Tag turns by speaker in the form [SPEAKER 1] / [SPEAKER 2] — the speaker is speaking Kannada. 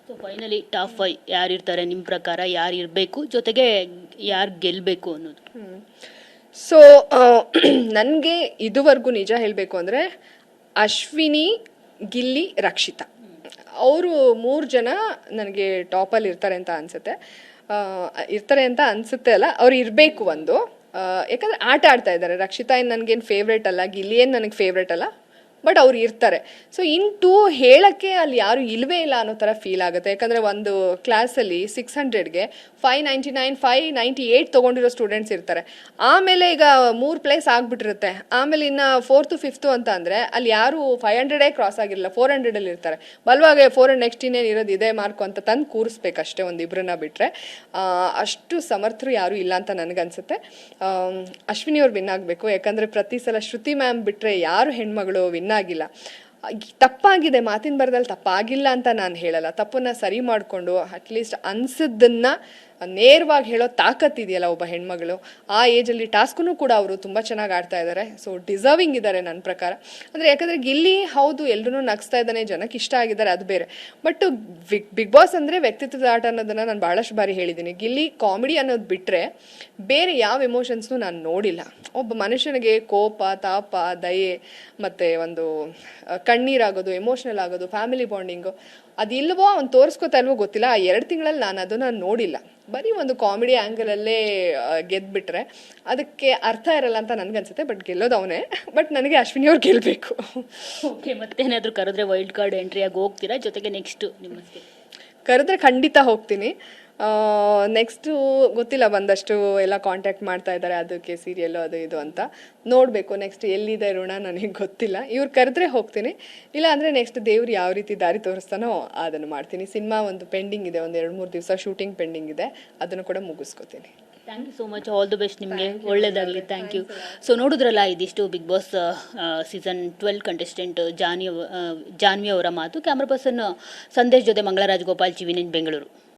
[SPEAKER 1] ಸೊ ಫೈನಲಿ ಟಾಪ್ 5 ಯಾರಿರ್ತಾರೆ ನಿಮ್ಮ ಪ್ರಕಾರ, ಯಾರು ಇರಬೇಕು, ಜೊತೆಗೆ ಯಾರು ಗೆಲ್ಲಬೇಕು ಅನ್ನೋದು?
[SPEAKER 2] ಸೊ ನನಗೆ ಇದುವರೆಗೂ ನಿಜ ಹೇಳಬೇಕು ಅಂದರೆ ಅಶ್ವಿನಿ, ಗಿಲ್ಲಿ, ರಕ್ಷಿತಾ ಅವರು 3 ಜನ ನನಗೆ ಟಾಪಲ್ಲಿ ಇರ್ತಾರೆ ಅಂತ ಅನಿಸುತ್ತೆ. ಅಲ್ಲ, ಅವ್ರು ಇರಬೇಕು ಒಂದು. ಯಾಕಂದರೆ ಆಟ ಆಡ್ತಾ ಇದ್ದಾರೆ. ರಕ್ಷಿತಾ ಏನು ನನಗೇನು ಫೇವ್ರೇಟ್ ಅಲ್ಲ, ಗಿಲ್ಲಿ ಏನು ನನಗೆ ಫೇವ್ರೇಟ್ ಅಲ್ಲ, ಬಟ್ ಅವ್ರು ಇರ್ತಾರೆ. ಸೊ ಇಂಟು ಹೇಳಕ್ಕೆ ಅಲ್ಲಿ ಯಾರು ಇಲ್ವೇ ಇಲ್ಲ ಅನ್ನೋ ಥರ ಫೀಲ್ ಆಗುತ್ತೆ. ಯಾಕಂದರೆ ಒಂದು ಕ್ಲಾಸಲ್ಲಿ 600ಗೆ 599 598 ತೊಗೊಂಡಿರೋ ಸ್ಟೂಡೆಂಟ್ಸ್ ಇರ್ತಾರೆ. ಆಮೇಲೆ ಈಗ 3 ಪ್ಲೇಸ್ ಆಗಿಬಿಟ್ಟಿರುತ್ತೆ. ಆಮೇಲೆ ಇನ್ನು 4th 5th ಅಂತ ಅಂದರೆ ಅಲ್ಲಿ ಯಾರು 500 ಕ್ರಾಸ್ ಆಗಿರಲ್ಲ, 400ಅಲ್ಲಿ ಇರ್ತಾರೆ. ಬಲವಾಗಿ 400 ನೆಕ್ಸ್ಟ್ ಇನ್ನೇನು ಇರೋದು ಇದೇ ಮಾರ್ಕು ಅಂತ ತಂದು ಕೂರಿಸ್ಬೇಕಷ್ಟೇ, ಒಂದು ಇಬ್ಬರನ್ನ ಬಿಟ್ಟರೆ. ಅಷ್ಟು ಸಮರ್ಥರು ಯಾರೂ ಇಲ್ಲ ಅಂತ ನನಗನ್ಸುತ್ತೆ. ಅಶ್ವಿನಿ ಅವ್ರು ವಿನ್ ಆಗಬೇಕು. ಯಾಕಂದರೆ ಪ್ರತಿ ಸಲ ಶ್ರುತಿ ಮ್ಯಾಮ್ ಬಿಟ್ಟರೆ ಯಾರು ಹೆಣ್ಮಗಳು ವಿನ್ ಆಗಿಲ್ಲ. ತಪ್ಪಾಗಿದೆ, ಮಾತಿನ ಬರದಲ್ಲಿ ತಪ್ಪಾಗಿಲ್ಲ ಅಂತ ನಾನು ಹೇಳಲ್ಲ. ತಪ್ಪನ್ನ ಸರಿ ಮಾಡಿಕೊಂಡು ಅಟ್ಲೀಸ್ಟ್ ಅನ್ಸಿದ್ದನ್ನ ನೇರವಾಗಿ ಹೇಳೋ ತಾಕತ್ತಿದೆಯಲ್ಲ ಒಬ್ಬ ಹೆಣ್ಮಗಳು, ಆ ಏಜಲ್ಲಿ ಟಾಸ್ಕೂ ಕೂಡ ಅವರು ತುಂಬ ಚೆನ್ನಾಗಿ ಆಡ್ತಾ ಇದ್ದಾರೆ. ಸೊ ಡಿಸರ್ವಿಂಗ್ ಇದ್ದಾರೆ ನನ್ನ ಪ್ರಕಾರ. ಅಂದರೆ ಯಾಕಂದರೆ ಗಿಲ್ಲಿ ಹೌದು ಎಲ್ಲರೂ ನಗಿಸ್ತಾ ಇದ್ದಾನೆ, ಜನಕ್ಕೆ ಇಷ್ಟ ಆಗಿದ್ದಾರೆ, ಅದು ಬೇರೆ. ಬಟ್ ಬಿಗ್ ಬಾಸ್ ಅಂದರೆ ವ್ಯಕ್ತಿತ್ವದ ಆಟ ಅನ್ನೋದನ್ನು ನಾನು ಭಾಳಷ್ಟು ಬಾರಿ ಹೇಳಿದ್ದೀನಿ. ಗಿಲ್ಲಿ ಕಾಮಿಡಿ ಅನ್ನೋದು ಬಿಟ್ಟರೆ ಬೇರೆ ಯಾವ ಎಮೋಷನ್ಸ್ನೂ ನಾನು ನೋಡಿಲ್ಲ. ಒಬ್ಬ ಮನುಷ್ಯನಿಗೆ ಕೋಪ, ತಾಪ, ದಯೆ ಮತ್ತು ಒಂದು ಕಣ್ಣೀರಾಗೋದು, ಎಮೋಷ್ನಲ್ ಆಗೋದು, ಫ್ಯಾಮಿಲಿ ಬಾಂಡಿಂಗು ಅದಿಲ್ವೋ ಅವ್ನು ತೋರಿಸ್ಕೋತಾ ಇಲ್ವೋ ಗೊತ್ತಿಲ್ಲ. ಆ 2 ತಿಂಗಳಲ್ಲಿ ನಾನು ಅದನ್ನು ನೋಡಿಲ್ಲ. ಬರೀ ಒಂದು ಕಾಮಿಡಿ ಆ್ಯಂಗಲಲ್ಲೇ ಗೆದ್ದುಬಿಟ್ರೆ ಅದಕ್ಕೆ ಅರ್ಥ ಇರಲ್ಲ ಅಂತ ನನಗನ್ಸುತ್ತೆ. ಬಟ್ ಗೆಲ್ಲೋದು ಅವನೇ. ಬಟ್ ನನಗೆ ಅಶ್ವಿನಿ ಅವ್ರು ಗೆಲ್ಲಬೇಕು.
[SPEAKER 1] ಓಕೆ, ಮತ್ತೇನಾದರೂ ಕರೆದ್ರೆ ವೈಲ್ಡ್ ಕಾರ್ಡ್ ಎಂಟ್ರಿಯಾಗಿ ಹೋಗ್ತೀರಾ? ಜೊತೆಗೆ ನೆಕ್ಸ್ಟು ನಿಮ್ಮ
[SPEAKER 2] ಕರೆದ್ರೆ ಖಂಡಿತ ಹೋಗ್ತೀನಿ. ನೆಕ್ಸ್ಟು ಗೊತ್ತಿಲ್ಲ, ಬಂದಷ್ಟು ಎಲ್ಲ ಕಾಂಟ್ಯಾಕ್ಟ್ ಮಾಡ್ತಾ ಇದ್ದಾರೆ ಅದಕ್ಕೆ, ಸೀರಿಯಲ್ಲು ಅದು ಇದು ಅಂತ ನೋಡಬೇಕು. ನೆಕ್ಸ್ಟ್ ಎಲ್ಲಿದೆ ಋಣ ನನಗೆ ಗೊತ್ತಿಲ್ಲ. ಇವ್ರು ಕರೆದ್ರೆ ಹೋಗ್ತೀನಿ, ಇಲ್ಲ ಅಂದರೆ ನೆಕ್ಸ್ಟ್ ದೇವ್ರು ಯಾವ ರೀತಿ ದಾರಿ ತೋರಿಸ್ತಾನೋ ಅದನ್ನು ಮಾಡ್ತೀನಿ. ಸಿನಿಮಾ ಒಂದು ಪೆಂಡಿಂಗ್ ಇದೆ, ಒಂದು 2-3 ದಿವಸ ಶೂಟಿಂಗ್ ಪೆಂಡಿಂಗ್ ಇದೆ, ಅದನ್ನು ಕೂಡ ಮುಗಿಸ್ಕೋತೀನಿ.
[SPEAKER 1] Thank you so much, all the best ನಿಮಗೆ, ಒಳ್ಳೆಯದಾಗಲಿ. Thank you. ಸೊ ನೋಡಿದ್ರಲ್ಲ, ಇದಿಷ್ಟು Bigg Boss season 12 contestant Janvi ಅವರ ಮಾತು. ಕ್ಯಾಮ್ರಾ ಪರ್ಸನ್ ಸಂದೇಶ್ ಜೊತೆ ಮಂಗಳರಾಜ್ ಗೋಪಾಲ್, ಚಿವಿನೆನ್, ಬೆಂಗಳೂರು.